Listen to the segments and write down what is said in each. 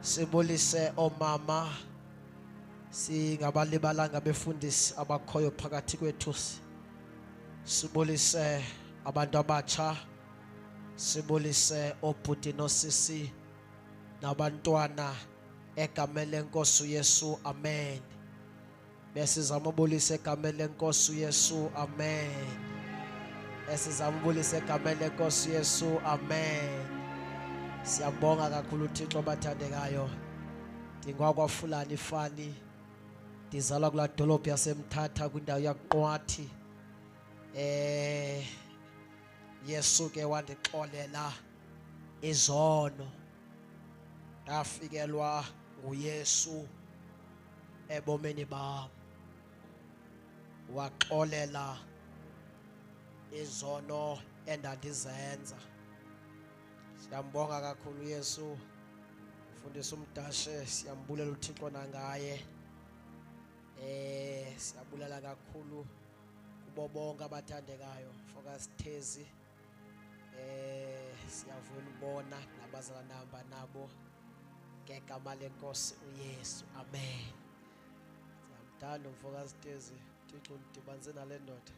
Sibulise omama singabalibalanga befundisi abakhoyo phakathi kwethu. Sibulise abantu abatsha, sibulise obhuti nosisi nabantwana egameni lenkosi uYesu, amen. Besizama ubulisa egameni lenkosi uYesu, amen. Besizama ubulisa egameni lenkosi uYesu, amen. Siyabonga kakhulu uThixo bathandekayo. Ndingwakwa Fulani Fani, ndizalwa kula dolophu yaseMthatha kwindawo yaQwathi. Yesu ke wandixolela izono, ndafikelwa nguYesu ebomeni bam, waxolela izono endandizenza. Siyambonga kakhulu Yesu, mfundisi uMdashe, siyambulela uThixo nangaye. Siyabulela kakhulu kubo bonke abathandekayo. Focus Thezi, siyavula ubona nabazalana nabo ngegama lenkosi uYesu, amen. Siyamthanda uFocus Thezi, uThixo ndidibanise nale ndoda.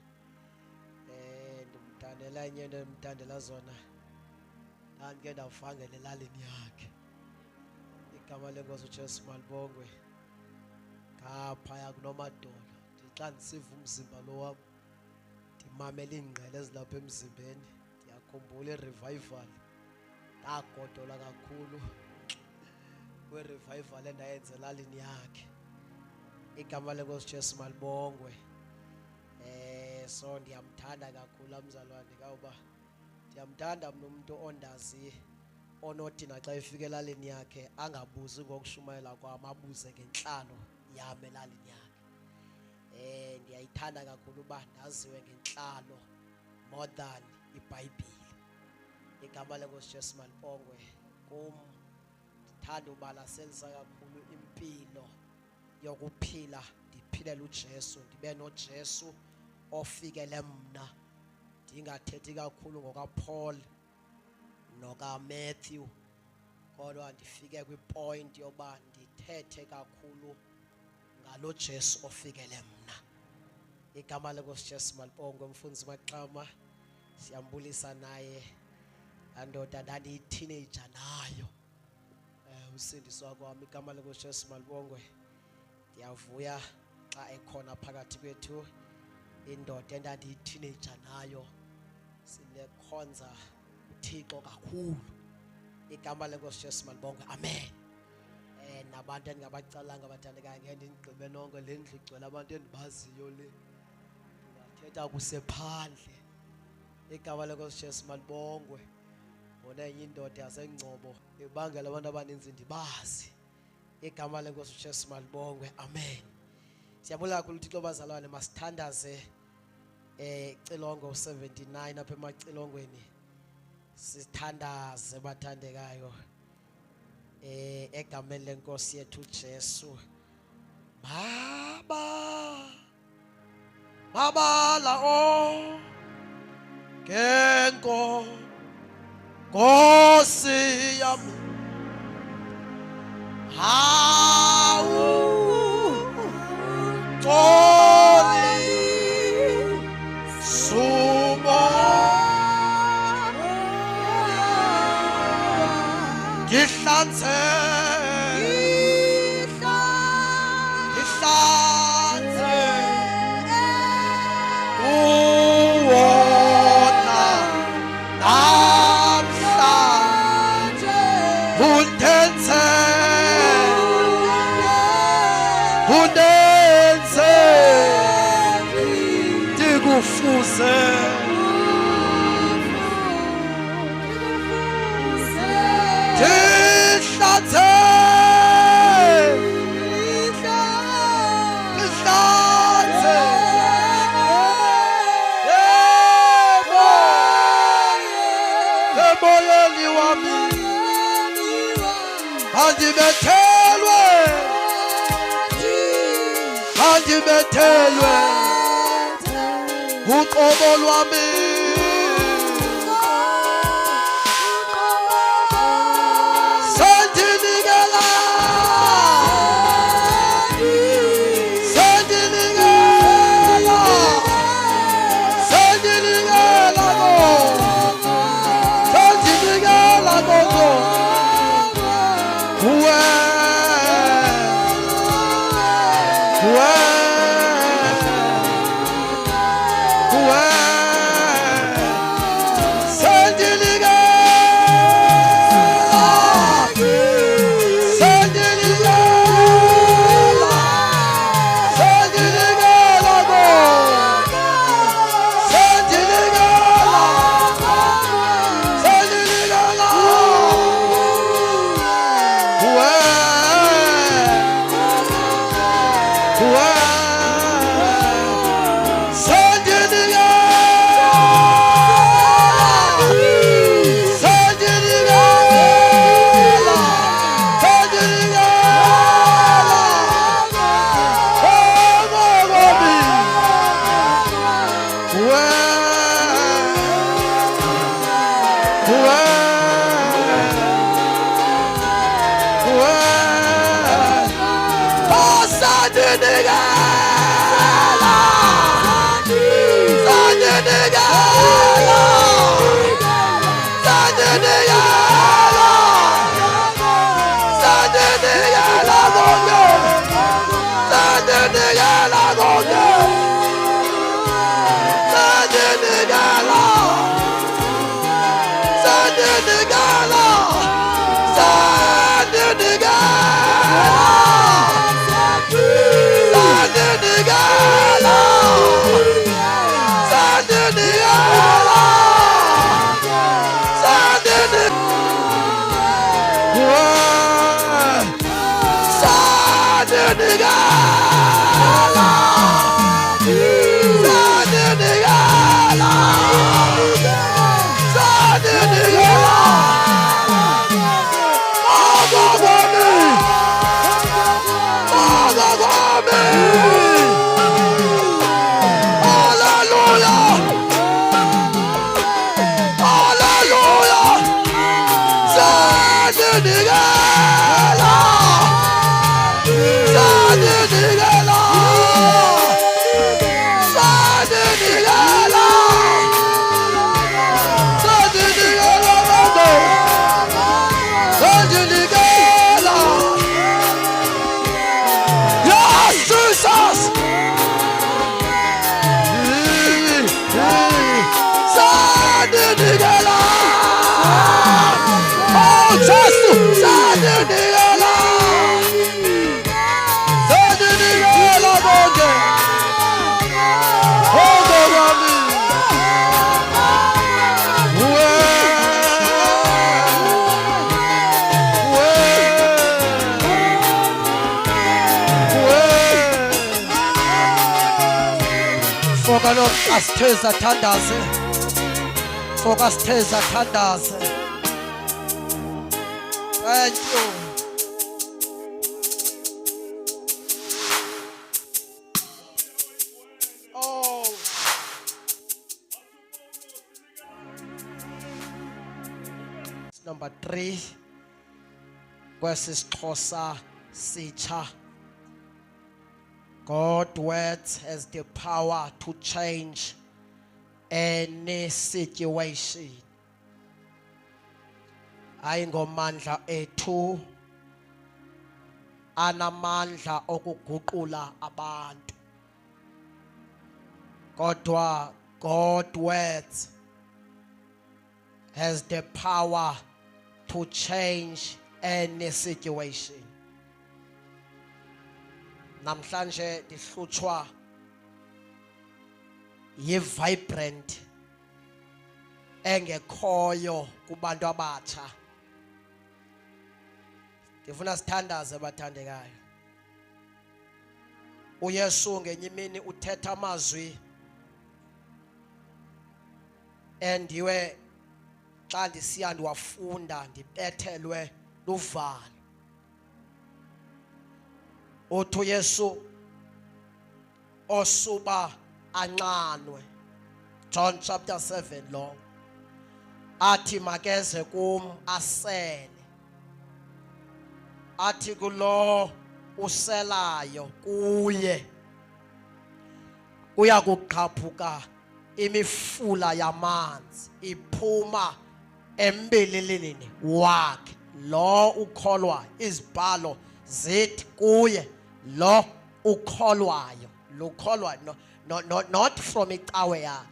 Ndimthandela enye into endimthandela zona, ndandike ndawufangela elalini yakhe. Igama lenkosi uJesu malibongwe. Ngaphaya kunomadolo, xa ndisiva umzimba lo wam, ndimamela iingqele ezilapha emzimbeni, ndiyakhumbula i-revival. Ndagodola kakhulu kwi-revival endayenza elalini yakhe. Igama lenkosi uJesu malibongwe. So ndiyamthanda kakhulu amzalwane kawuba, ndiyamthanda mna umuntu ondazi, onothi naxa efika elalini yakhe angabuzi ngokushumayela kwam, abuze ngentlalo yam elalini yakhe. Ndiyayithanda kakhulu uba ndaziwe ngentlalo more than iBhayibhile. Igama lenkosi Jesu malibongwe. Kum ndithanda ubalaselisa kakhulu impilo yokuphila, ndiphilela uJesu, ndibe noJesu ofikele mna, ndingathethi kakhulu ngokaPaul nokaMatthew, kodwa ndifike kwipoint yoba ndithethe kakhulu ngalo Jesu ofikele mna. Igama lenkosi Jesu malibongwe. Mfundisi Maxama, siyambulisa naye. Andoda ndandiyi-teenager nayo, usindiswa kwami. Igama lenkosi Jesu malibongwe. Ndiyavuya xa ekhona phakathi kwethu indoda endandiyi-teenager nayo, sinekhonza uThixo kakhulu. Igama lenkosi Jesu malibongwe, amen. Nabantu endingabacalanga abathandekayo, ngeke ndigqibe nonke le ndlu igcwele abantu endibaziyo le, ndingathetha kusephandle. Igama lenkosi Jesu malibongwe. Bona enye indoda yaseNgcobo ibangela abantu abaninzi ndibazi. Igama lenkosi Jesu malibongwe, amen. Siyabonga kakhulu uThixo bazalwane, masithandaze Cilongo 79 apha emacilongweni. Sithandaze bathandekayo egameni lenkosi yethu Jesu. Mabala o kenko Nkosi yami, Xoli sumo ngihlanze uwona namhlanje undenze ndikufuze ndihlanze emoyeni wami, andibethelwe uqobo lwami, sendinikela Asithe athandaze foka sithe athandaze. Thank you. Oh, number 3 kwesisiXhosa sitsha. God's words has the power to change any situation. Ayingomandla ethu anamandla okuguqula abantu. Kodwa God's words has the power to change any situation. Namhlanje dihlutshwa yi-vibrant engekhoyo kubantu abatsha. Ndifuna sithandaze bathandekayo. uYesu ngenye imini uthetha amazwi endiwe xa ndisiya ndiwafunda ndibethelwe luvalo. Uthi uYesu osuba anqanwe, John chapter 7 lo, athi makeze kum asele, athi kulo uselayo kuye uya kuqhaphuka imifula yamanzi iphuma embeleleni wakhe. Lo ukholwa, izibhalo zithi kuye lo ukholwayo, lukholwa not from icawe yakhe,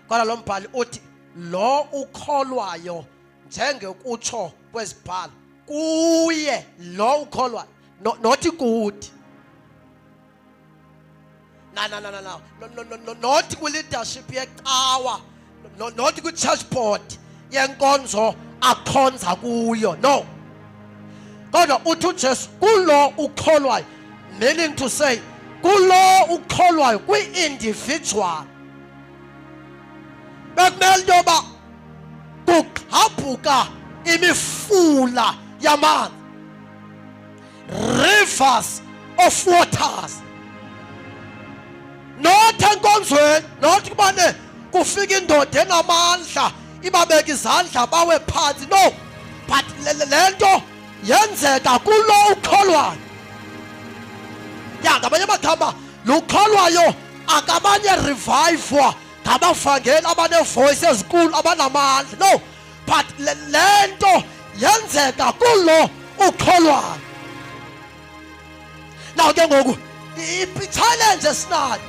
kodwa lo mbhali uthi lo ukholwayo njengekutsho kwezibhalo kuye lo ukholwayo, not kuthi. No, not kwi-leadership yecawa, not kwi-church board yenkonzo akhonza kuyo, no. Kodwa uthi uJesu kulo ukholwayo, meaning to say kulo ukholwayo kwi-individual bekumele into yoba kugqabhuka imifula yamanzi, rivers of waters. Not enkonzweni, not kubane kufika indoda enamandla ibabeka izandla bawe phansi, no, but lento yenzeka kulo ukholwayo. Ya ngamanye amagama lo ukholwayo akamanye revivwa ngabavangeli abanevoice ezinkulu abanamandla. No, but lento yenzeka kulo ukholwayo. Now ke ngoku i-challenge esinayo,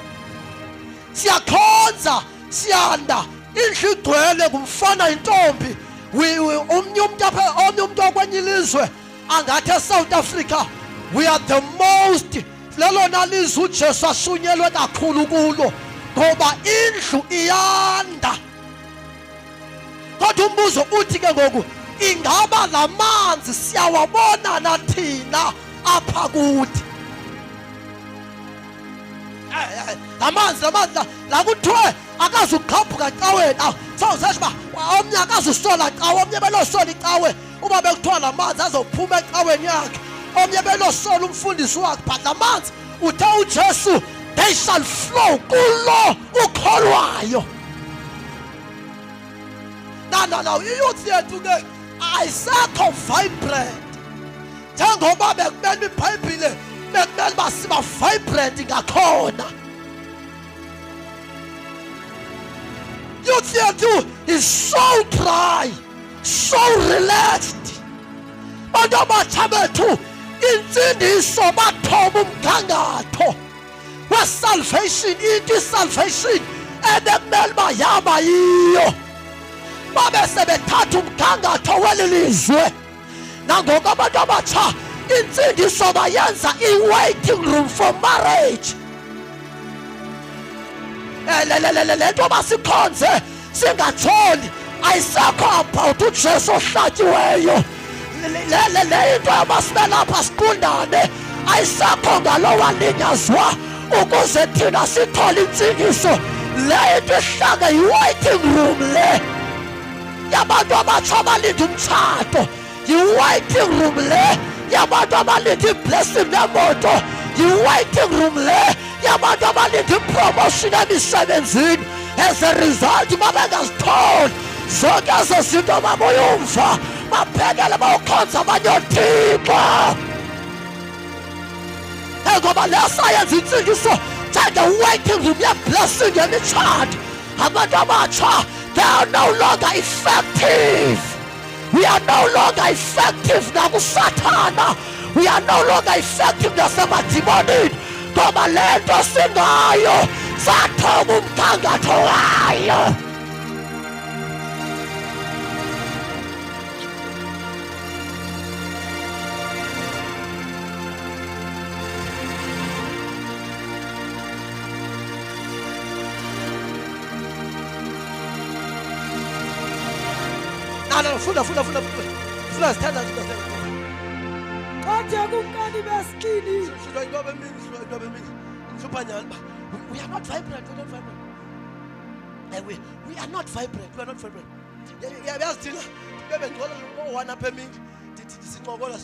siyakhonza siyanda indlu igcwele ngumfana intombi, omnye umuntu okwenye ilizwe angathi eSouth Africa we are the most, lelona lizwe uJesu ashunyelwe kakhulu kulo ngoba indlu iyanda. Kodwa umbuzo uthi ke ngoku, ingaba lamanzi siyawabona nathina apha kuthi? Amanzi la kuthiwe akazugqabhuka caweni. Sawuzesho uba omnye akazusola cawe, omnye belosola icawe uba bekuthiwa la manzi azophuma ecaweni yakhe, omnye belosola umfundisi wakhe. But la manzi uthe uJesu, they shall flow kulo ukholwayo. Now iyouth yethu ke ayisekho vibrant njengoba bekumele iBhayibhile bekumele basiba vibrant ngakhona. Youth yethu is so dry, so relaxed. Bantu abatsha bethu insindiso bathoba umgangatho we-salvation, into i-salvation ebekumele bayaba yiyo. Babe sebethatha umgangatho weli lizwe. Nangoku abantu abatsha insindiso bayenza i-waiting room for marriage. Lento basikhonze singatsholi ayisekho about uJesu ohlatyiweyo. Le into yabasibelapha siqundane ayisekho ngalowa linyazwa ukuze thina sithole insindiso. Le into ihlanga yi-waiting room le yabantu abatsha abalinde umtshato, yi-waiting room le yabantu abalinde iblessing nemoto, yi-waiting room le yabantu abalinde ipromotion emisebenzini. As a result babengazitholi zonke ezo zinto baboyumva baphekele bayokhonza abanye oThixo. Ngoba lesayenza insindiso njenge-waiting room ye-blessing yemitshato. Abantu abatsha, they are no longer effective. We are no longer effective nakuSathana. We are no longer effective nasemadimoni ngoba le nto singayo sathoba umgangatho wayo. Funda sithanda Kodwa kunkani besikini. Sidwa ingoba emini ngihlupa nyani. We are not vibrant, we are not vibrant. We are not vibrant, we are not vibrant. Yazi thina bebe ngcola one apha emini sincokola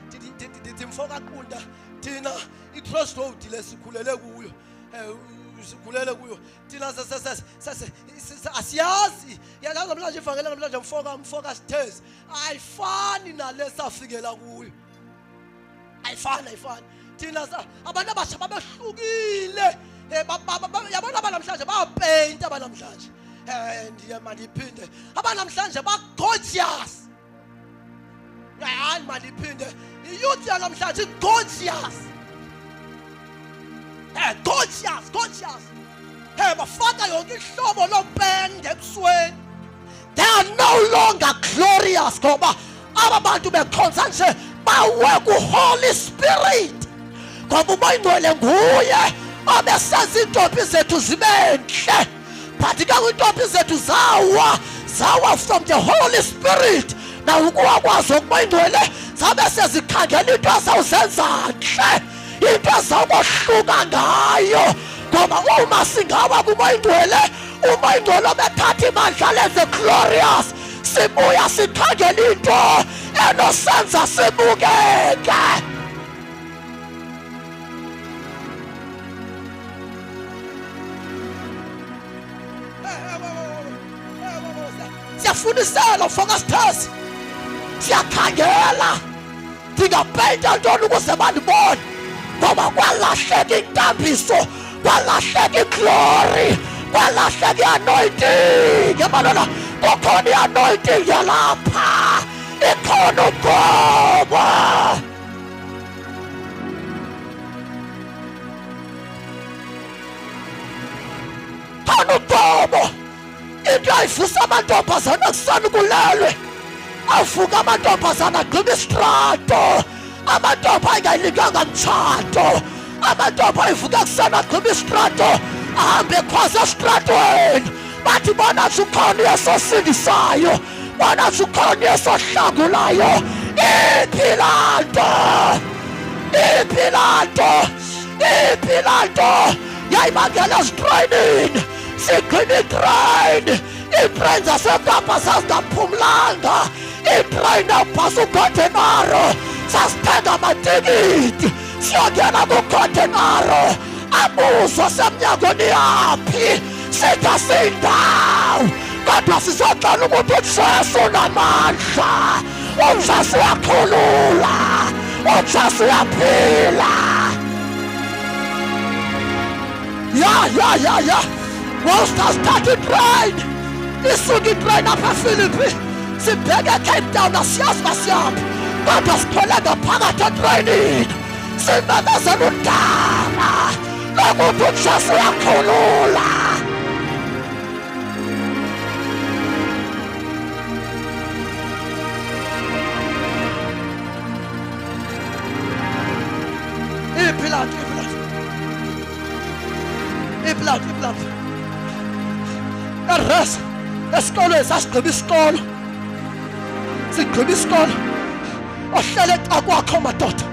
dithi mfoka qunda thina i-crossroad lesikhulele kuyo. Sikhulele kuyo thina asiyazi yazi namhlanje ivangeli namhlanje mfoka sithezi ayifani nalesafikela kuyo. Ayifani thina abantu abasha babehlukile. Yabona abanamhlanje bayapaint abanamhlanje ndiye maliphinde abanamhlanje ba-gorgeous. Hayi maliphinde iyouth yanamhlanje gorgeous. Gorgeous. Bafaka yonke ihlobo lopende ebusweni. They are no longer glorious ngoba aba bantu bekhonza nje bawe ku-Holy Spirit. Ngoba uMoyingcwele nguye obesenza iintombi zethu zibe ntle. But ke iintombi zethu zawa from the Holy Spirit. Na ukuwa kwazo uMoyingcwele zabe sezikhangela into ezawuzenza ntle, into ezawukohluka ngayo. Ngoba uma singawa kuMoyingcwele, uMoyingcwele obethatha imandla lenze glorious, sibuya sikhangela into enosenza sibukeke. Siyafunisela ufocus test. siyakhangela ndingapeyinta ntoni ukuze bandibone ngoba kwalahleka inkambiso kwalahleka iglory kwalahleka i-anointing ebalona kukhona i-anointing yalapha ikhona ugoba khona ugobo into ayivusa amantombazana kusana kulelwe avuka amantombazana agqiba istrato amantombi ayingayilinganga mtshato amantombi ayivuka kusana agqiba istrato ahambe ekhwaza estratweni bathi bona ukhona yesosindisayo bona ukhona yesohlangulayo iphi laa nto yayibangela ezitreyinini sigcina itreyini iitreyini zasekapa zazingaphumlanga itreyini abhasa ukhontenaro sasithenga amatikiti siyongena kukhontenaro abuzo semnyangweni yaphi sitha siyindawo kodwa sizoxela ukuthi uJesu unamandla uJesu uyakhulula uJesu uyaphila ya whilst start itrain isuka itrain apha eFilipi sibheke eCape Town asiyazi masiyaphi kodwa sithole ngaphakathi etreyinini simemezela udaba lokuthi uJesu uyakhulula iblood eres esikolweni sasigqiba isikolo sigqiba isikolo ohlele eca kwakho madoda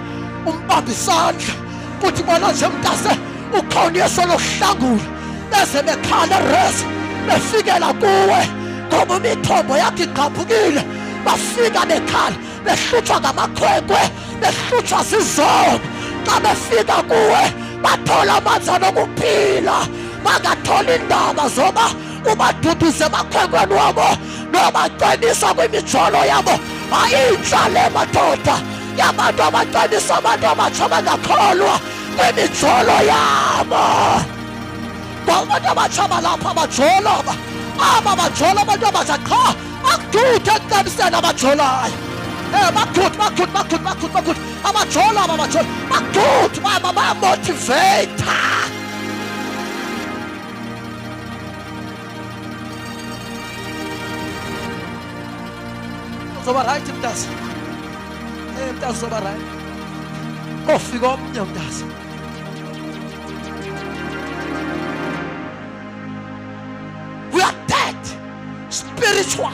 umbamba isandla kuthi bona nje mntase ukhona yeso lokuhlangula beze bekhala eres befikela kuwe ngoba imithombo yakho igqabhukile bafika bekhala behlutshwa ngamakhwenkwe behlutshwa zizombo xa befika kuwe bathola amanzi anokuphila bangathola indaba zoba ubaduduze emakhwenkweni wabo nobacebisa kwimijolo yabo ayintsha le madoda yabantu abacebisa abantu abatsha bangakholwa kwimijolo yabo abantu abatsha balapha abajoloba bajola abantu abatsha qha akuduthe ekucebiseni abajolayo bakuthi abajola bakuthi bayamotiveyitha zoba right mntasi mntasi zoba right kofika omnye mntasi we are dead spiritual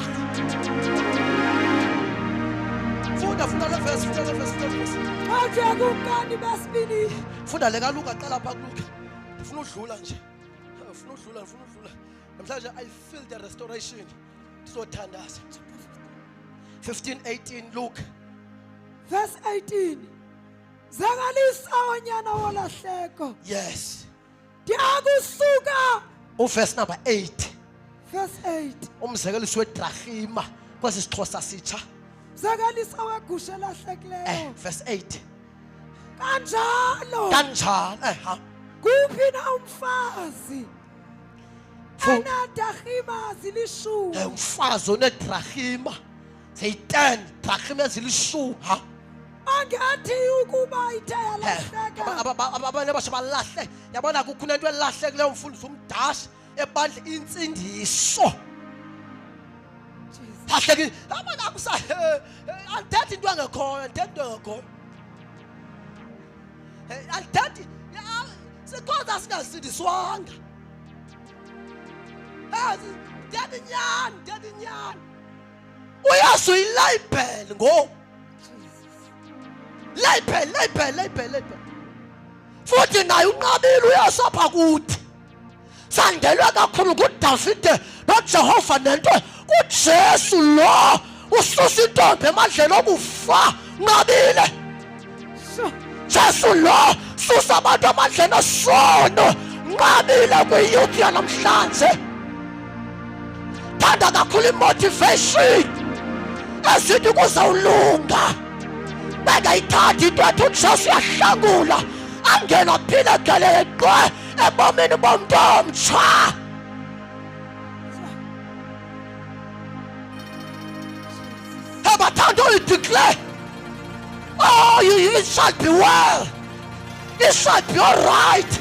funda le verse athi akukani basibili funda le kaLuka qala pha kuLuka ufuna udlula nje ufuna udlula namhlanje I feel the restoration sizothandaza 15:18 Luke verse 18 zakalisa onyana wolahleko yes ndiyakusuka uverse number 8 verse 8 umzekeliso wedrahima kwesi sixhosa sitsha zakalisa wegusha lahlekileyo verse 8 kanjalo ha kuphi na umfazi anadrahima zilishumi umfazi onedrahima seyi-10 drahima ezilishumi ha angathi ukuba ithe yalahleka abanye abasha balahle yabona kukho into elahlekileyo umfundisi umdashi ebandla intsindiso hahleki abana akusa andithethi into engekhoyo andithethi sikhoza singasindiswanga ndithethi nyani uyazi uyilabhele ngoku label futhi naye unqabile uyasapha kuthi sandelwe kakhulu kuDavide noJehova nento uJesu lo ususa intombi emandleni okufa unqabile Jesu lo susa abantu amandleni esono unqabile kwiyouth yanamhlanje thanda kakhulu imotivation esithi kuzawulunga bengayithathi into ethi uJesu uyahlangula angena phila geleqwe ebomini bomntu omtsha. Abathanda uyideclare, oh, it shall be well, it shall be all right.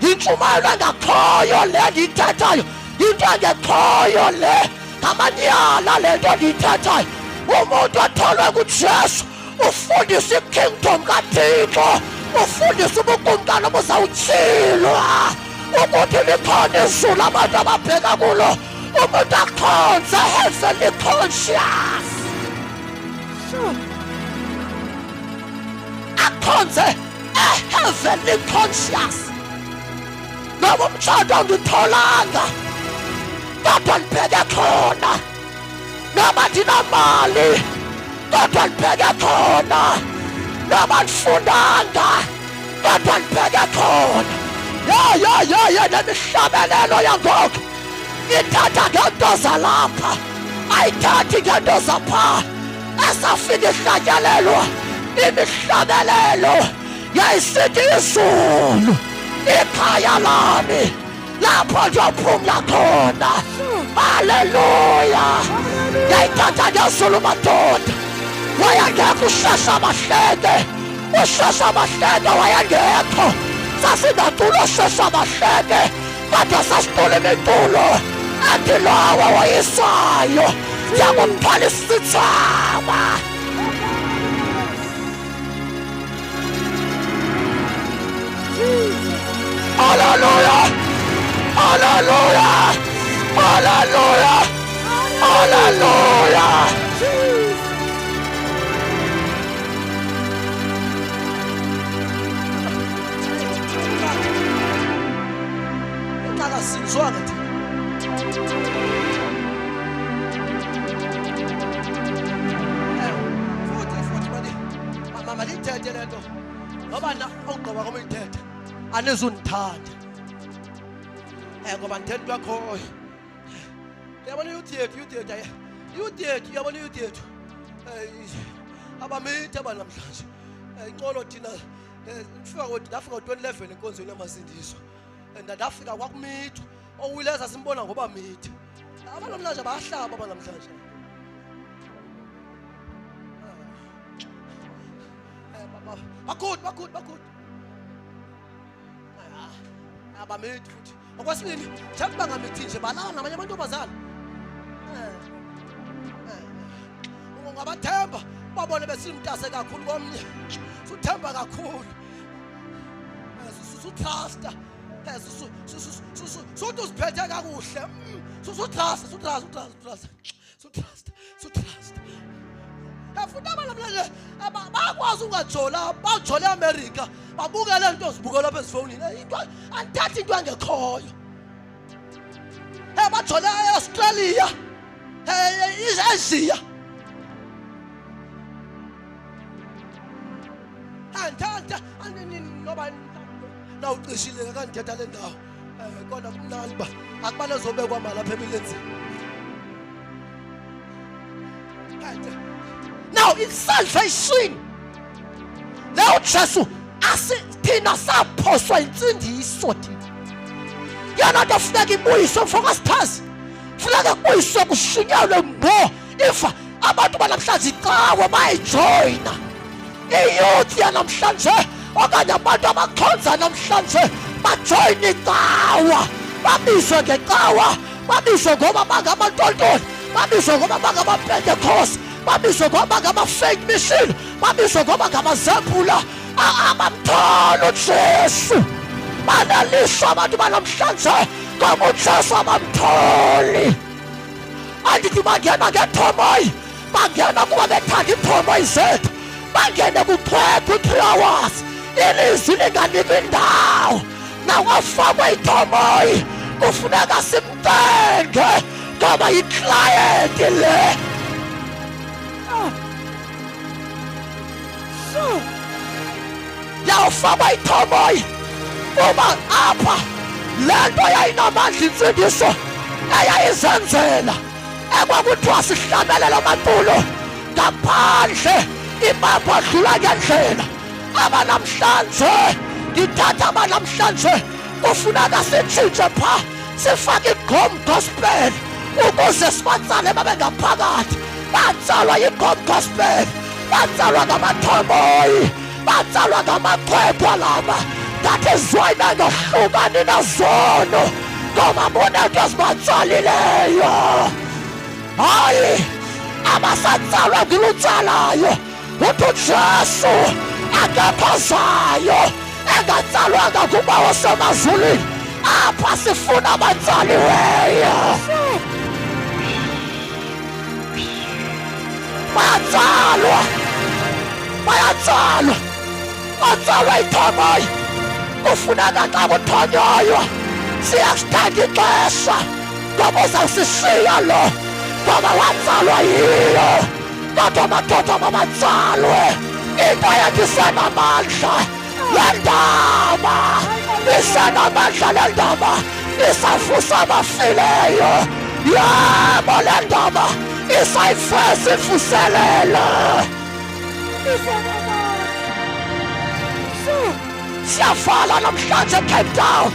Intshumayelo engakhoyo le ndiyithethayo, into engekhoyo le, ngamanyala le nto ndiyithethayo. Umuntu otholwe kuJesu ufundisa ikingdom kaThixo, ufundisa ubukumkani obuzawutyhilwa ukuthi likhona izulu abantu ababheka kulo, umuntu akhonze heavenly conscious, akhonze heavenly conscious. Noba umtshato ongitholanga kodwa ndibheke khona, noba ndinamali kodwa ndibheke khona, noba ndifundanga kodwa ndibheke khona. Ya nemihlabelelo yangoku ithatha ngento zalapha, ayithathi ngento zapha. Esafika ihlatyalelwa imihlabelelo yayisithi izulu ikhaya lami lapho ndiyophumla khona. Haleluya. Yayithatha ngezulu madoda, wayengekho uShasha Mahleke, uShasha Mahleke wayengekho. Sasinatulo uShasha Mahleke kodwa sasitula imitulo ethi lowa wayisayo yakumthwala isithaba. Hallelujah, hallelujah, hallelujah, hallelujah. Sinzwanga thina futhi mama lithethe lento ngoba na ugqiba kwami lithethe anizundithanda ngoba ngithethe kwakho. Yabona youth yethu yabona youth yethu abamithi abanamhlanje inqolo thina ndafika ngo-2011 enkonzweni yamasindiso ndafika kwakumithu owileza simbona ngoba mithi abanamhlanje bayahlaba abanamhlanje. Bakhulu abamithi futhi okwesibili njengoba bangamithi nje balala namanye amantombazana ungabathemba babone besimntase kakhulu komnye, suthemba kakhulu, sutrusta, suthi usiphethe kakuhle, sutrusta. Futhi abantu bakwazi ungajola, bajole eAmerica, babukele into ozibukela lapha ezifonini, into anthatha into engekhoyo. Bajole eAustralia, eAsia. Anthatha ngoba nawucishile kandithetha le ndawo kodwa kumnandi ba akubane zobekwa mali lapha emilenzini. Now it's salvation. Now Jesu asithina saphoswa insindiso thina. Yana tofuneka ibuyiswe mfoka siphazi. Funeka kubuyiswe kushunyalwe mbo ifa abantu banamhlanje icawa bayijoyina. Iyouth yanamhlanje okanye abantu abakhonza namhlanje bajoyina icawa. Babizwe ngecawa, babizwe ngoba bangamantoltoli, babizwe ngoba bangamapentecost, babizwe ngoba ngama-fake mission, babizwe ngoba ngamazebhula abamthola uJesu. Banaliswa abantu banamhlanje ngoba uJesu abamtholi. Andithi bangena ngethomoyi, bangena kuba bethanda iithomoyi zethu, bangene kuthwethu 3 hours ilizwi linganikwa indawo. Nawafakwe ithomoyi kufuneka simtenge ngoba yiklayenti le. Yawufakwa ithomoyi kuba apha le nto yayinamandla intsindiso eyayizenzela ekwakuthiwa sihlabelele amantulo ngaphandle imapho adlula ngendlela. Abanamhlanje ngithatha abanamhlanje kufuneka sitshintshe pha sifake igom gospel ukuze sibatsale babe ngaphakathi batsalwa yigom gospel, batsalwa ngamathomoyi, batsalwa ngamaqwebha laba. That is why nangahlukani nazono ngoba bona into ezibatsalileyo. Hayi abasatsalwa ngilutsalayo uthi uJesu akekho zayo engatsalwanga kuba wasemazulwini. Apha sifuna abatsaliweyo. Bayatsalwa, bayatsalwa, batsalwa ithomoyi. Kufuneka xa kuthonywayo siyasithatha ixesha ngoba uzawusishiya lo ngoba watsalwa yiyo. Kodwa madoda mabatsalwe, into yakhe isenamandla. Le ndaba isenamandla, le ndaba isavusa abafileyo. Yebo, le ndaba isayiveza imvuselelo. Siyavala namhlanje eCape Town,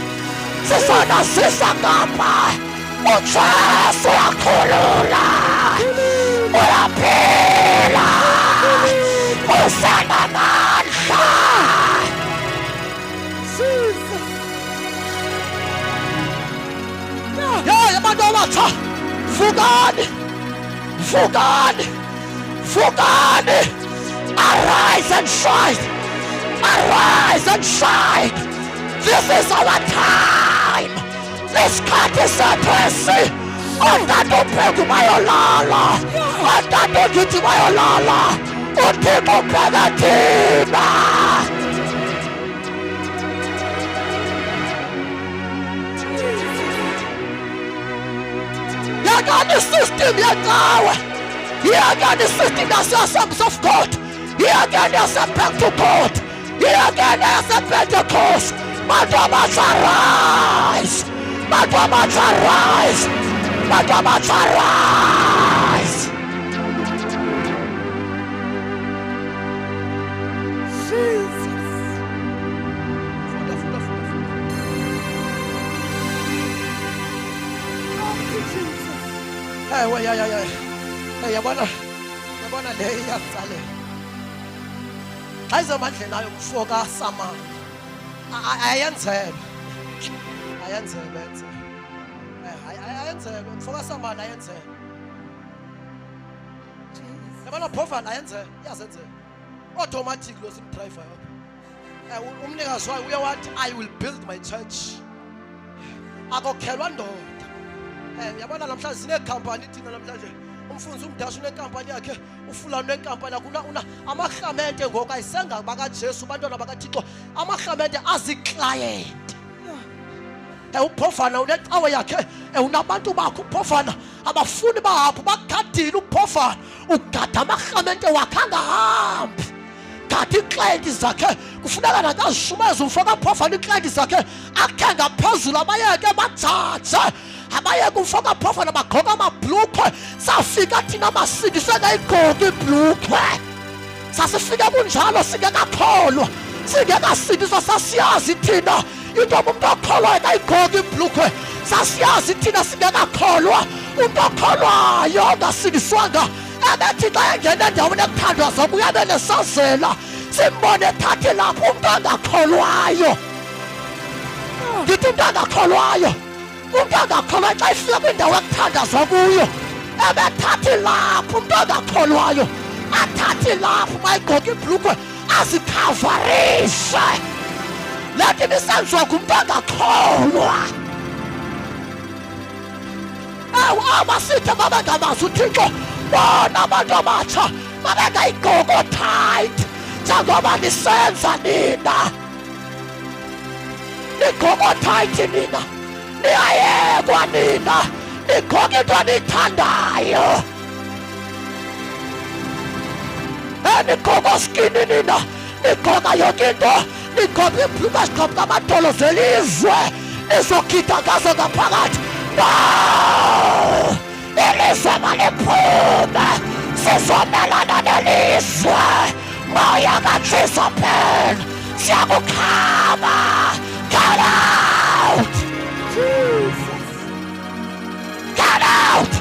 sisonazisa ngapha uJesu uyakhulula, uyaphila, usenamandla. Hey, abantu abatsha, vukani, vukani, vukani. Arise and shine. Arise and shine. This is our time. Lesikhathi sethu esi. Ongadopheki bayolala, ongadogithi bayolala. Uthixo ubheka thina. Yakani system yecawe, yakani system yase-Assemblies of God, yakani yase-Back to God, yakani yase-Pentecost. Bantu abatsha rise, bantu abatsha rise, bantu abatsha rise. Hey, yabona le iyazale. Ayizomandleni ayo kufoka samani. Ayenzelwe. Ayenzelwe. Ayenzelwe. Kufoka samani ayenzelwe. Yabona profile ayenzelwe, iyazenzelwa. Automatic lo simdriver yabo. Umnikazi wayo uyawathi I will build my church. Akokhelwa ndoda. Yabona namhlanje sine company thina namhlanje. Umfundisi umdashu nenkampani yakhe, ufulano nenkampani yakhe amahlamente ngoku ayisenga bakaJesu bantwana bakaThixo, amahlamente aziclient. Uphofana unecawe yakhe, unabantu bakho uphofana abafuni bahapho bagadile uphofana ugada amahlamente wakhe angahambi. Gada iclient zakhe kufuneka nakazishumeza umfoka uphofana iclient zakhe akhe ngaphezulu abayeke bajaje. Abaye kumfoka profana bagqoka amabhlukwe safika thina masindi sengayigqoki ibhlukwe sasifika kunjalo singekakholwa singekasindiswa sasiyazi thina into umuntu okholwayo engayigqoki ibhlukwe sasiyazi thina singekakholwa umuntu okholwayo ongasindiswanga ebethi xa engena endaweni ekuthandwa zonke uyabe nesazela simbone ethathe lapho umuntu angakholwayo. Ngithi umuntu angakholwayo umuntu angakholwayo xa ifika kwindawo ekuthandazwa kuyo ebethathi lapho umuntu angakholwayo athathi lapho bayigqoka ibhlukwe azikhavarishe. Le nto ibisenziwa ngumuntu angakholwa. Abasithe babengamazi uThixo bona abantu abatsha babengayigqoki tight njengoba nisenza nina. Nigqoka tight nina, niyayekwa nina, nigqoke into eniyithandayo. Nigqoka skini nina, nigqoka yonke into, nigqoka ibhlukwe ezigqoka amadolo zelizwe nizokhitha ngazo ngaphakathi. No! Ilizwe maliphume sizomelana nelizwe moya kaJezebel siyakukhama. Get out! Jesus. Get out!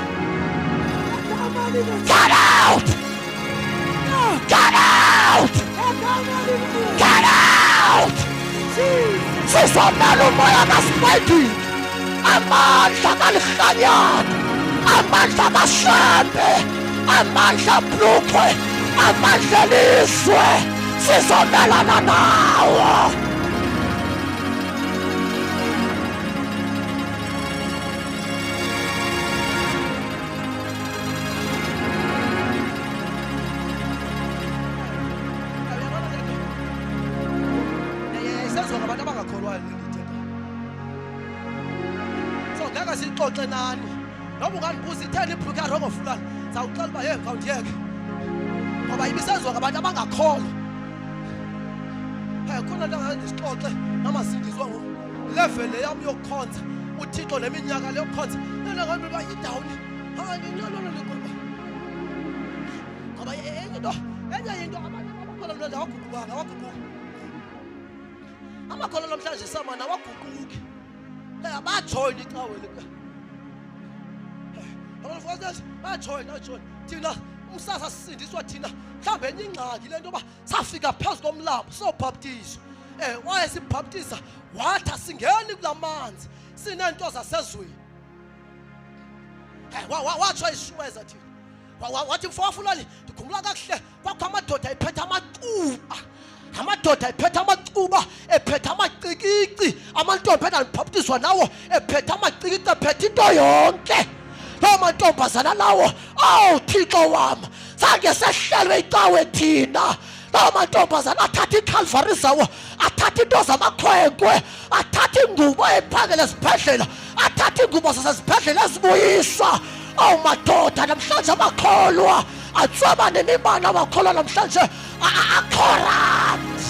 Get out! Get out! Get out! Sizomela umoya kaSpidey, amandla kaLihlanyana, amandla kaShembe, amandla Blukhwe, amandla elizwe, sizomelana nawo. Abantu abangakholwayo ngithetha. So ngeke sixoxe nani. Noma unganibuza itheni ibhuku yarongo fulani, zawuxela uba hey ngawundiyeke. Ngoba ibisenziwa ngabantu abangakholwa. Khona la ngisixoxe noma sindizwa level yami yokukhonza uThixo neminyaka leyo yokukhonza. Nona ngabe ba idown. Hayi ngiyalona leqoqo. Ngoba enye into abantu abakholwa manje awaguquka. Amakholwa namhlanje samana awaguquki. Bajoyina icawe lika. Abafowethu bajoyina thina umsasa sisindiswa thina mhlambe enye ingxaki lento ba safika phezulu komlambo sobhaptizwa. Wayesibhaptiza wathi asingeni kulamanzi sinento zasezweni. Watsho ishweza thina. Wathi mfowafulani ndikhumula kakuhle kwakho amadoda ephethe amacuba. Amadoda ephethe amacuba ephethe amacikiki amantombi endalibhaptizwa nawo ephethe amacikiki ephethe into yonke. Lawo mantombazana lawo Thixo wami zange sehlelwe icawe thina. Lawo mantombazana athatha iCalvary zawo, athatha into zamakhwenkwe, athatha ingubo ephakele esibhedlela, athatha ingubo zasesibhedlela ezibuyiswa. Madoda namhlanje amakholwa atswaba nemimani amakholwa namhlanje corrupt.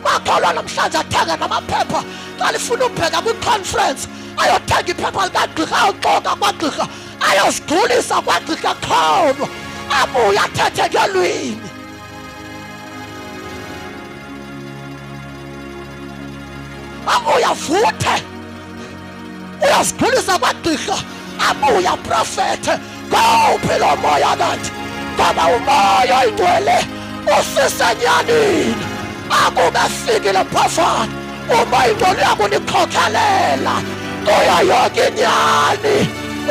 Makholwa namhlanje athenga namaphepha kalifuna ubheka kwi-conference ayothenga iphepha likagqirha ayoxoka kwagqirha ayozigulisa kwagqirha khona abuye athethe ngelwimi. Abuye avuthe uyazigulisa kwagqirha abuye aprofethe. Ngawuphi lo moya kanti? Ngoba umoya oyingcwele usisenyanini akube fikile phafana. Umoya ingcwele uyakunikhokhelela kuyo yonke inyani.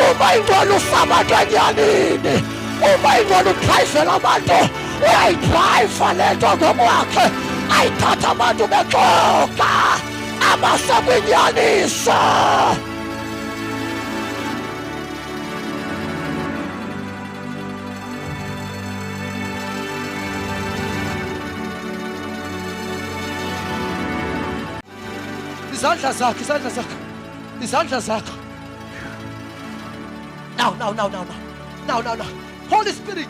Umoya ingcwele usabantu enyanini. Umoya ingcwele udrayivela abantu, uyayidrayiva lento ngokwakhe ayithatha abantu bexoka abasa kwinyaniso. Izandla zakho. Now. Holy Spirit,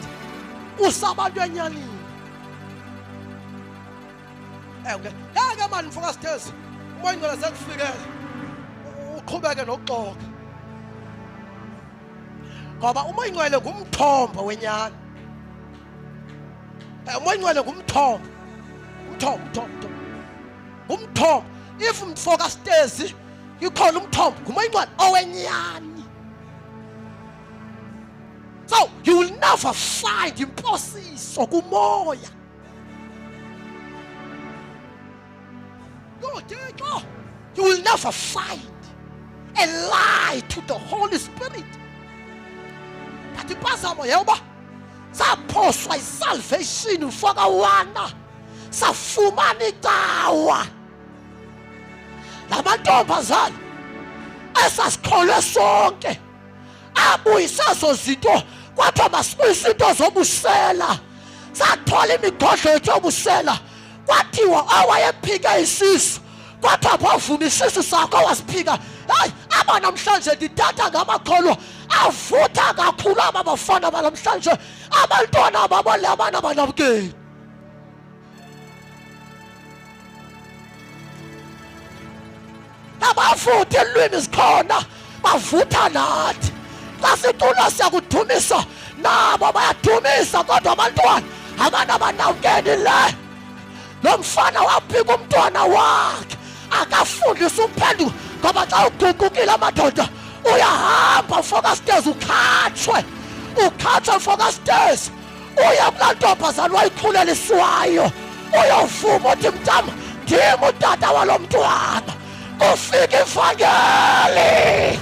usabantu enyanini. Okay. Ngeke manje mfoka sithezi. Umoya ingcwele sekufikele. Uqhubeke nokuxoka. Ngoba umoya ingcwele ngumthombo wenyani. Umoya ingcwele ngumthombo. Umthombo. If mfoka stezi ikhona umthombo ngumoya ingcwele owenyani. So you will never find imposiso kumoya. You will never find a lie to the Holy Spirit. But ipazamo yeba saphoswa isalvation ufaka wana safumana icawa. Lamantombazana esasikholwe sonke abuyisazo zinto kwathiwa masibuyise into zobusela. Sathola imigodlo yethu yobusela kwathiwa awayephika isisu kwathiwa bavuma isisu sakho wasiphika. Hayi abanamhlanje ndithatha ngamakholwa avutha kakhulu abafana banamhlanje abantwana ababole abana banabukeni. Abavutha elwimi zikhona bavutha nathi. Xa sicula siyakudumisa nabo bayadumisa kodwa abantwana abanamnawukeni le. Lo mfana waphika umntwana wakhe akafundisa uphenduka ngoba xa ugugukile amadoda uyahamba focus stairs ukhatshwe focus stairs uya kulaa ntombazana wayikhuleliswayo uyovuma uthi mntama ndim utata walo mntwana kufika ivangeli.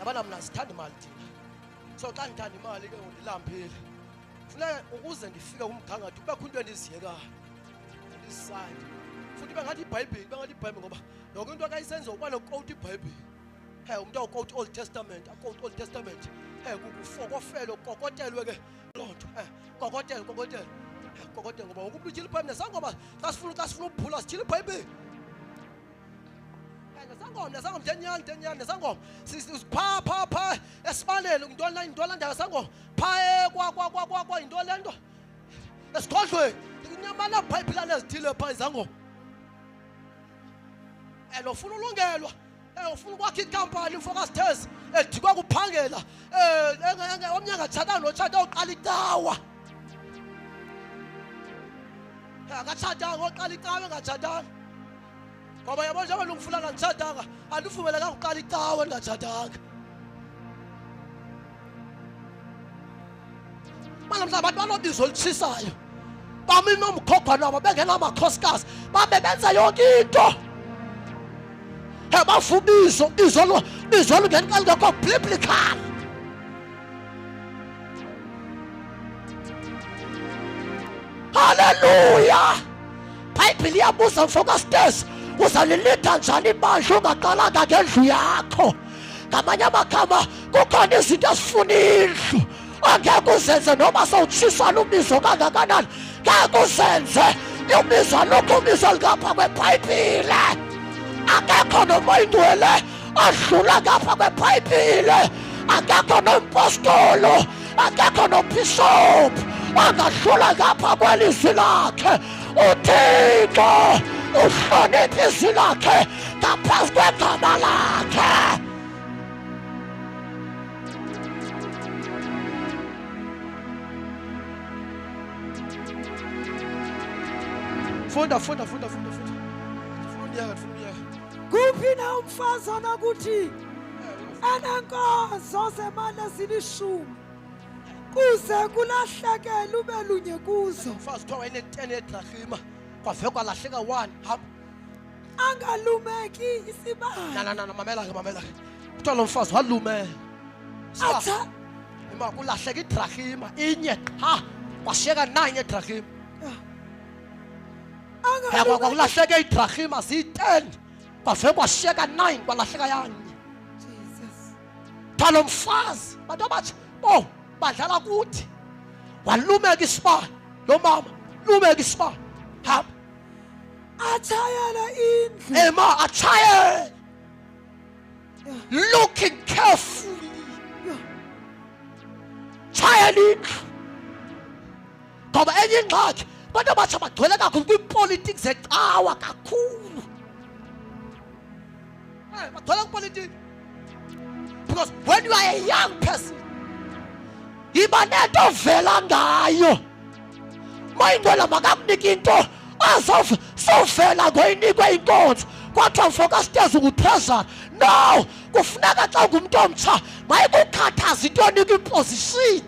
Abana mna sithanda imali thina. So xa ngithanda imali ke ngilambile. Funeka ukuze ndifike kumgangatho kube khona into endiziyekayo. Ndisayide. Futhi bengathi iBhayibheli ngoba yonke into akayisenza uba noquote iBhayibheli. Umuntu awuquote Old Testament, aquote Old Testament. Kufokofelo kokotelwe ke lonto. Kokotela. Kokotela ngoba ngoba uthile iBhayibheli sangoba xa sifuna ukuphula sithile iBhayibheli. Nesangoma ndenyana nesangoma pha esibaleni intwana ndayo sangoma pha kwa into lento esikhodlweni inyamana iBhayibheli ezithile pha izangoma lo ufuna ulungelwa ufuna ukwakha ikampani focus stairs edikwa kuphangela omnye angatshatanga notshata oqala itawa akatshatanga oqala itawa engatshatanga ngoba yabo njengoba lungifuna ngitshatanga andivumelekanga uqala icawe engatshatanga. Manje abantu banobizo olitshisayo bami nomkhokha nabo bengenamakhosikazi babe benza yonke into bafubizo bizo lungekho ngekho biblical. Hallelujah. Bhayibheli iyabuza focus stairs uzalilida njani ibandla ungaqalanga ngendlu yakho. Ngamanye amagama kukhona izinto ezifuna indlu angeke uzenze noma sowutshiswa lubizo kangakanani ngeke uzenze ubizo lokho ubizo lingapha kweBhayibhile. Akekho nomoya ingcwele adlula ngapha kweBhayibhile. Akekho nompostolo akekho nobishop angadlula ngapha kwelizwi lakhe. uThixo uhlonipha izwi lakhe ngaphezu kwegama lakhe. Funda. Kuphi na umfazana kuthi anenkozo zemali ezilishumi kuze kulahlekele ubelunye kuzo. Umfazi kuthiwa wayene-10 yedrahima kwavele kwalahleka 1 hamba Angalumeki isibani. na mamela ke kuthiwa lo mfazi walumela Atha ima kulahleka idrahima inye qha kwashiyeka 9 yedrahima. Kwakulahleka idrahima ziyi-10 kwavele kwashiyeka 9 kwalahleka yanye. Jesus. Thalo mfazi bantu abathi badlala kuthi walumeka isibani lo mama lumeka isibani hamba Atshayela indlu. ema atshayela looking carefully tshayela indlu ngoba enye ingxaki bantu abatsha bagcwele kakhulu kwipolitics ecawa kakhulu. Bagcwele kwipolitics because when you are a young person iba nento ovela ngayo. Mayingcwele makakunika into azovela ngoyinikwe inkonzo kwathiwa focus stairs ukutrezara. No, kufuneka xa ungumntu omtsha mayikukhathaza into onika iposition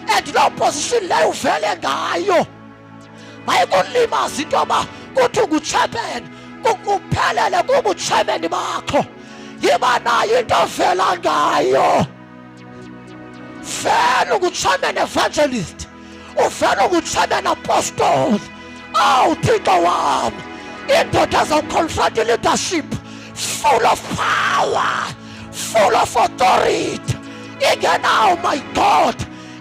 and loo position leyo uvele ngayo. Mayikulimaza into yoba kuthi ungutshepeni kuphelele kubutshepeni bakho. Yiba nayo into ovela ngayo. Vele ungutshepeni evangelist uvele ungutshepeni apostle. Thixo wami indoda ezawuconfront leadership full of power, full of authority. Ingenawo my God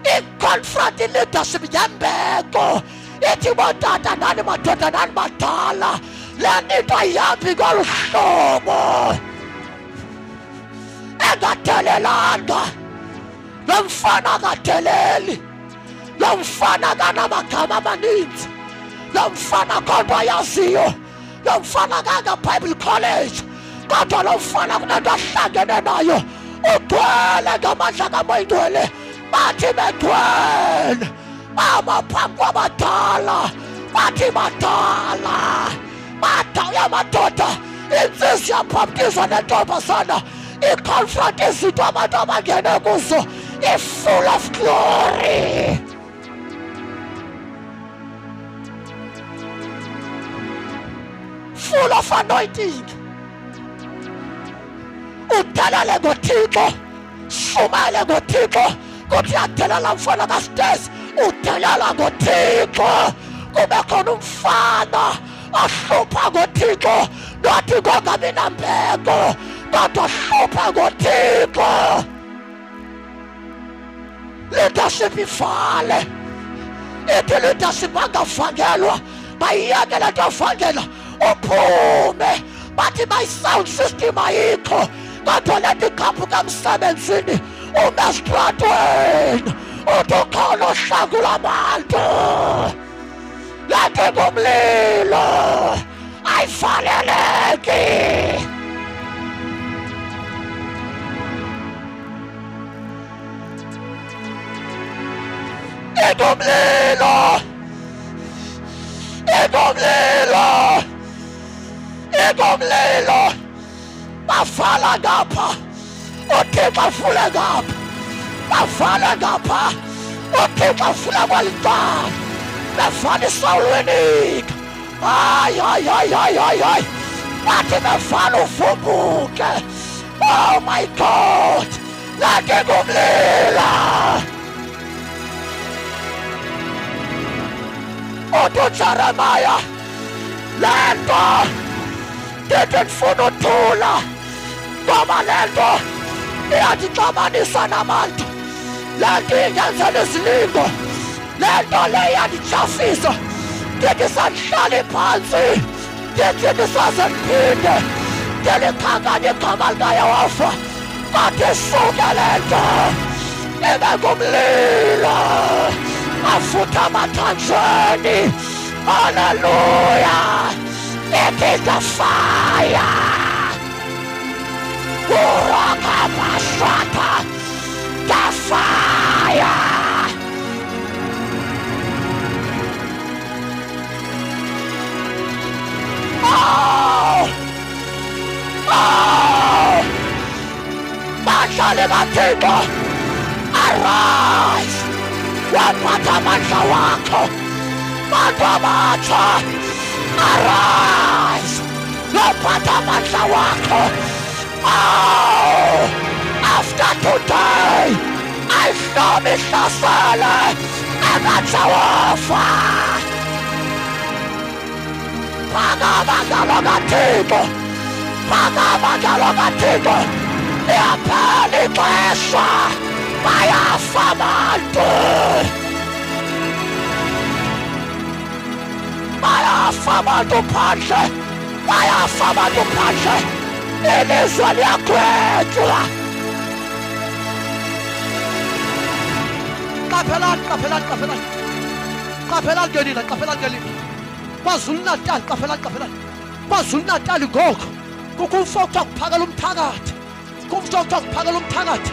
iconfront leadership yembeko ithi botata nani madoda nani badala le nto ayihambi ngolu hlobo engathelelanga. lo mfana kadeleli, lo mfana kanamagama amaninzi, lo mfana kodwa yaziyo, lo mfana kanga-Bible College, kodwa lo mfana kunento ahlangene nayo. Ugcwele ngamandla kaMoyingcwele, bathi begcwele bama phambi kwabadala, bathi badala badala madoda. Insizwa yabhaptizwa nentombazana iconfront izinto abantu abangene kuzo, i-full of glory. Full of anointing. Udelele ngoThixo, shumele ngoThixo. Kuthi adelela mfana kaStesi, udelela ngoThixo. Kube khona umfana ahlupha ngoThixo, nothi kongabi nambeko, kodwa ahlupha ngoThixo. Leadership ifale, ithi leadership angavangelwa, bayiyeke le nto avangela uphume. Bathi my-sound system ayikho, kodwa lethi ikhaphuka emsebenzini umestradweni, uthi ukhona uhlangula abantu. Lethi ngumlilo, ayivaleleki. Ingumlilo, ingumlilo, ingumlilo. Bavala ngapha, uThixo avule ngapha. Bavala ngapha, uThixo avule kwalicala. Befana iSaul wenika. Ay, ay, ay, ay, ay, ay. Bathi befana uvumbuke. Oh my God, lethi ngumlilo. Uthi Jeremiah, le nto ndifuna uthula, ngoba le nto iyandixabanisa nabantu, le nto ingenzela izilingo, le nto le iyandijafisa. Ndithi sandihlale phantsi, ndithi ndisoze ndiphinde ndilikhankanye igama likaYehova, kodwa isuke le nto ibe ngumlilo, afuthe amathanjeni. Hallelujah. It is the fire. Urakabashata, the fire. Oh, oh, Bashale Matego, arise. Wapata mandla wakho, Matamacha. Arise! Lopata mandla wakho. Oh! After today, I shall be hlasela amandla wafa. Phakama kaThixo, phakama kaThixo. Iyaphela ixesha, bayafa abantu. Bayafa abantu phandle, bayafa abantu phandle. Ilizwe liyagwetywa. Qaphelani, qaphelani, qaphelani. Qaphelani ke nina, qaphelani ke nina. KwaZulu Natal, qaphelani, qaphelani. KwaZulu Natal ngoku kukho umfo kuthiwa kuphakela umthakathi. Kumfo kuthiwa kuphakela umthakathi.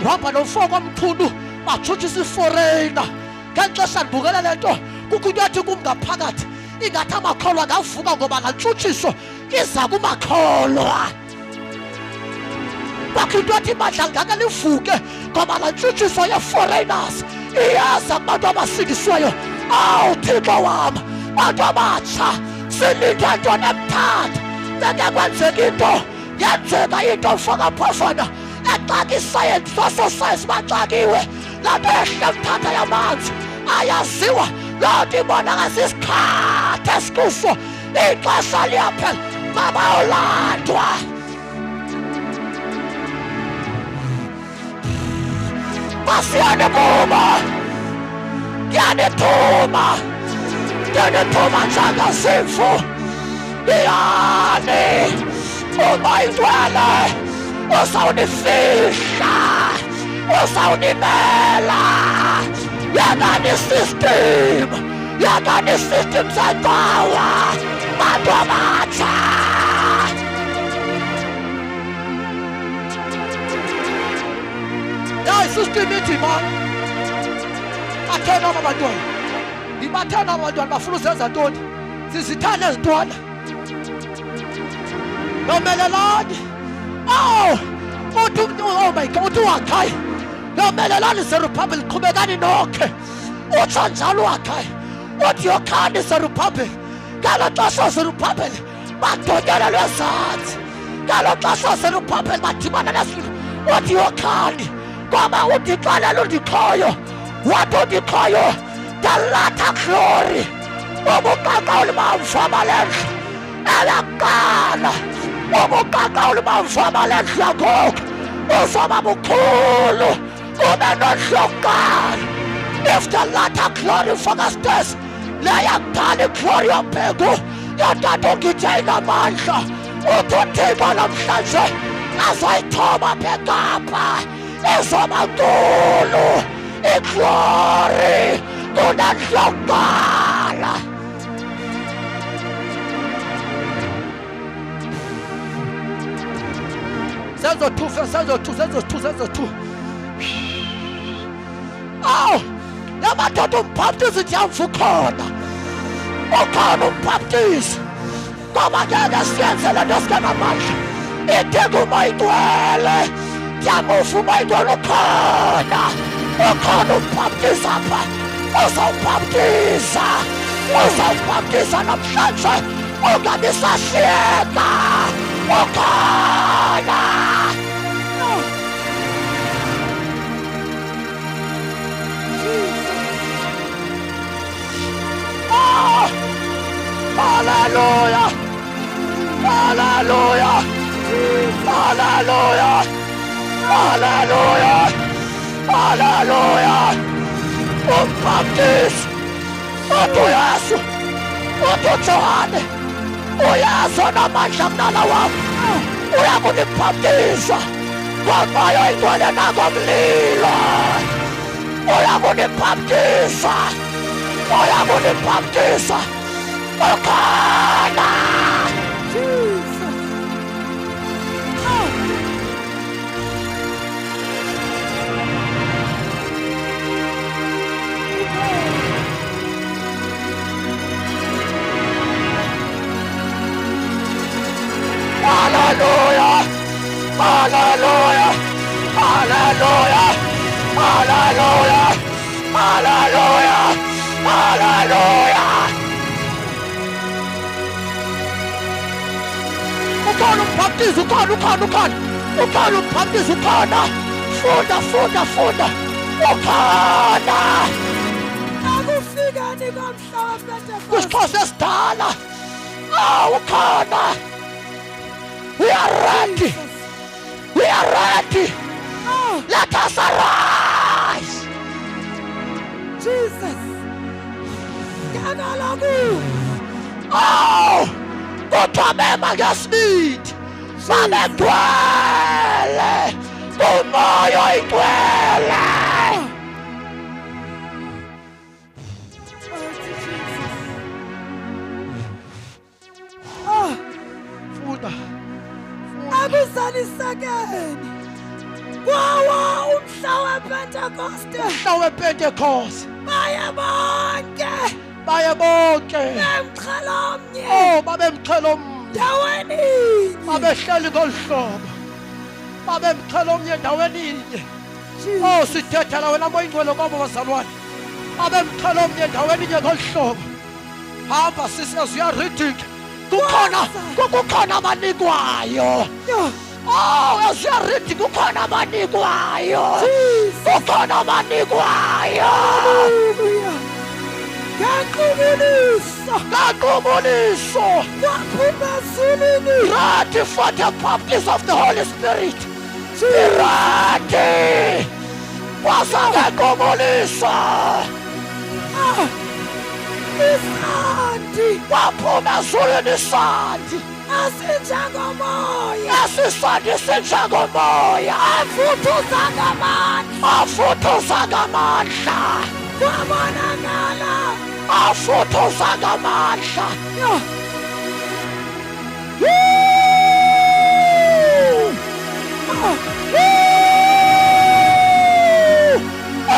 Uhamba nomfo komthunu batshutshisa iforeyina. Ngexesha ndibukele le nto kukho into ethi kum ngaphakathi, ingathi amakholwa angavuka ngoba laa ntshutshiso iza kumakholwa. Kwakho into ethi mandla ngaka livuke ngoba laa ntshutshiso ye-foreigners iyaza kubantu abasindisiweyo. Awu Thixo wam, bantu abatsha silinde ntoni emthatha. Beke kwenzeka into, yenzeka into mfaka phofana exakisayo sososayensi baxakiwe. Laa nto yehle emthatha yamanzi ayaziwa. Loo nto ibonakala isikhathi esikuso, ixesha liyaphela, mabayolandwa. Masiyane kuba, ngiyanithuma, ngiyanithuma njengezimvu. Yani uMoyingcwele uzawunifihla uzawunimela. Yakani system, yakani system zecawa, bantu abatsha. Ya system ithi man, athena abantwana, ibathena abantwana bafuna uzenza ntoni? Sizithanda ezintwana. Yomelelani. Oh my God, uthi wakhaya. Yomelelani seRepublic, qhubekani nokhe. Utsho njalo wakhaya. Uthi yokhani seRepublic. Ngalo xesha seRepublic badongelelwe ezantsi. Ngalo xesha seRepublic badibana nesiko. Uthi yokhani. Ngoba undixelela undikhoyo. Wathi undikhoyo. The latter glory. Ubuqaqa olubamfama lenhle. Elakala. Ubuqaqa olubamfama lenhle ngoku. Uzaba bukhulu. Kube nohlokana. If the latter glory focuses, leyakudala iglory yombheko yotata ongithe inamandla. Uthi uThixo namhlanje azoyithoba phekapha. Izoba nkulu iglory kunehlokana. Senzo 2. Oh, yamadoda umbhaptizi ndiyamva ukhona. Ukhona umbhaptizi. Ngoba ngeke siyenze le nto singenamandla. Idinga umoya igcwele. Ndiyamuva umoya igcwele ukhona. Ukhona umbhaptizi apha. Uzawubhaptiza namhlanje. Ungabi sahleka. Ukhona. Hallelujah! Hallelujah! Hallelujah! Hallelujah! Hallelujah! Umbhaptizi uthi uYesu, uthi uJohane, uYesu namandla mnana wam, uyakunibhaptiza ngomoya oyingcwele nangomlilo. Uyakunibhaptiza ukhona. Hallelujah! Hallelujah! Hallelujah! Hallelujah! Hallelujah! Hallelujah! Ukhona umbhaptizi, ukhona. Ukhona umbhaptizi, ukhona. Funda. Ukhona. Akufika nikomhla waphethe. Kwisixhosa esidala. Ukhona. We are ready. Let us arise. Jesus. Ngakalaku. Kodwa mema ngesibindi. Babegcwele. Umoya oyigcwele. Funda. Akuzalisekeni. Kwawa umhla wePentecoste. Umhla wePentecoste. Baye bonke. Bemxhelomnye. Babemxhelomnye. Ndaweni. Babehleli ngolu hlobo. Babemxhelomnye ndaweni inye. Sithethela wena moya ingcwele kwabo bazalwane. Babemxhelomnye ndaweni inye ngolu hlobo. Hamba sisi, as we are reading. Kukhona abanikwayo. As you are reading, kukhona abanikwayo. Kukhona abanikwayo. Ngaqubuliso. Ready for the baptism of the Holy Spirit. Ready. Waza ngaqubuliso. Isandi kwaphuma ezulwini isandi esinjengomoya esisandi sinjengomoya avuthuza ngamandla afuthuza ngamandla kwabonakala afuthuza ngamandla Yo,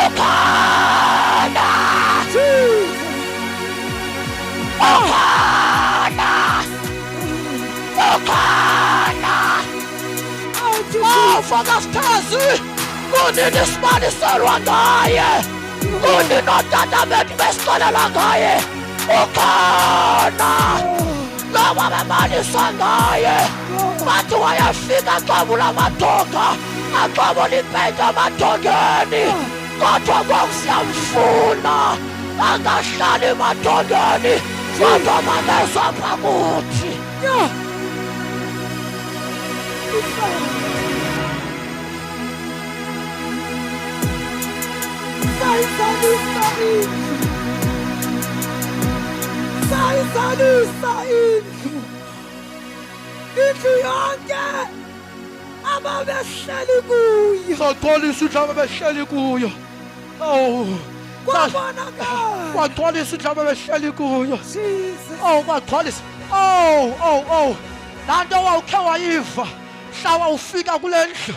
ukhona ukhona ukhona ufakastazi kunini isibaniselwa ngaye kunini otata bethu besixelela ngaye ukhona loba bebalisa ngaye bathi wayafika axabula amadoda axabula ipente emadodeni kodwa kwakusiyamfuna angahlali emadodeni kodwa makezwa phakuthi yo. Sayizalisa indlu yonke ababehleli kuyo sagcwalisa indlu abehleli kuyo kwabonakala kwagcwalisa indlu abehleli kuyo Jesus kwagcwalisa laa nto wawukhe wayiva mhla wawufika kule ndlu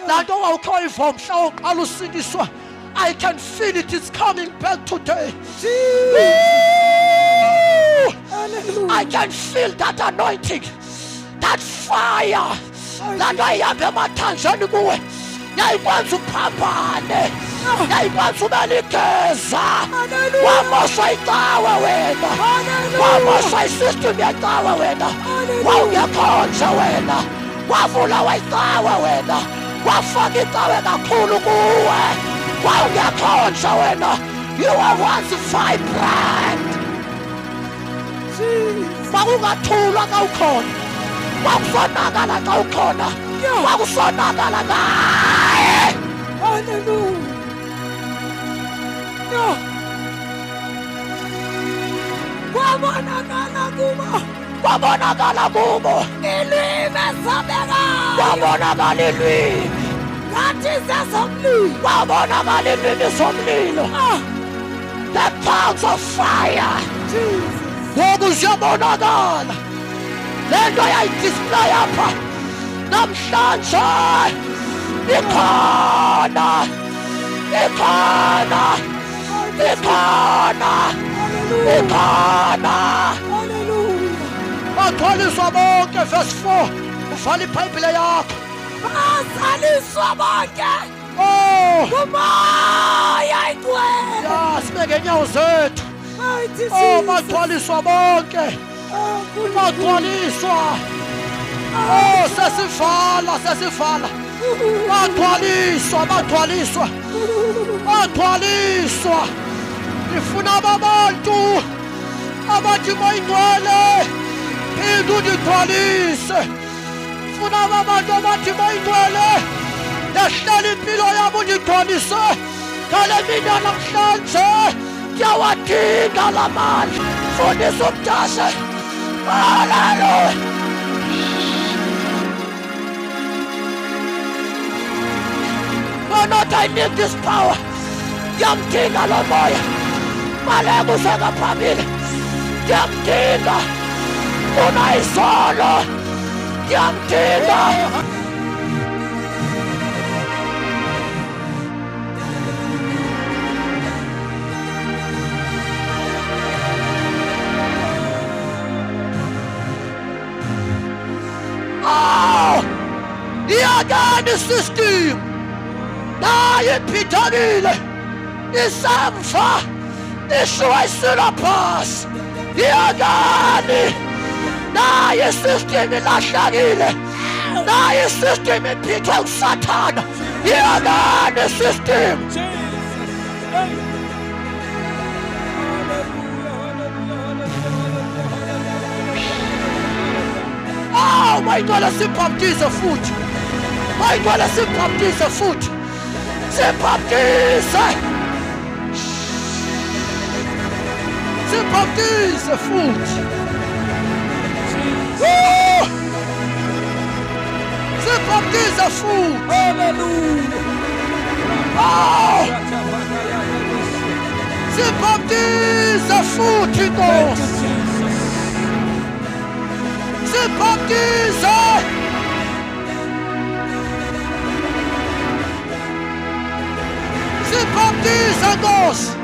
laa nto wawukhe wayiva mhla wawuqala usindiswa I can feel it, it's coming back today. Hallelujah. I can feel that anointing, that fire. That I am emathanjeni kuwe. Yayikwenza uphambane. Yayikwenza ubeligeza. Wamosha icawa wena. Wamosha isystem yecawa wena. Wawungekhonja wena. Wavula icawa wena. Wafaka icawa kakhulu kuwe. Wawungekhonja wena. You are once vibrant. Kwakungathulwa xa ukhona. Kwakusonakala xa ukhona. Kwakusonakala ngaye. Hallelujah. Yo. Kwabonakala kubo. Kwabonakala kubo. Ilwimi esabekayo. Kwabonakala ilwimi. Ngathi sesomlilo. Kwabonakala ilwimi somlilo. The tongues of fire. Jesus. Ngoku ziyabonakala. Le nto yayidisplay apha namhlanje ikhona. Ikhona. Ikhona. Ikhona. Hallelujah. Bagcwaliswa bonke verse 4 uvala ibhayibhile yakho. Bazaliswa bonke. Kumoya igcwele. Ya sibeke inyawo zethu. Mighty Jesus. Bagcwaliswa bonke. Bagcwaliswa. Sesivala. Bagcwaliswa. Ifuna abantu abathi bayingcwele. Phinda undigcwalise. Ifuna abantu abathi bayingcwele. Yahlela impilo yabo undigcwalise. Ngale mini namhlanje ndiyawadinga la mandla. Fundisa umntashe. Hallelujah. Oh Lord, I need this power. Ndiyamdinga lo moya. Baleka usengaphambili. Ndiyamdinga. Unayizolo. Ndiyamdinga. Iyakani isystem naye iphithanile isamva ishuwa isila phasi iyakani naye isystem ilahlakile naye isystem iphithwe ngusathana iyakani isystem mayingcwele sibhaptize futhi mayingcwele sibhaptize futhi sibhaptize Sibaptize futhi. Woo! Sibaptize futhi. Hallelujah. Oh! Sibaptize futhi Nkosi. Sibaptize. Sibaptize Nkosi.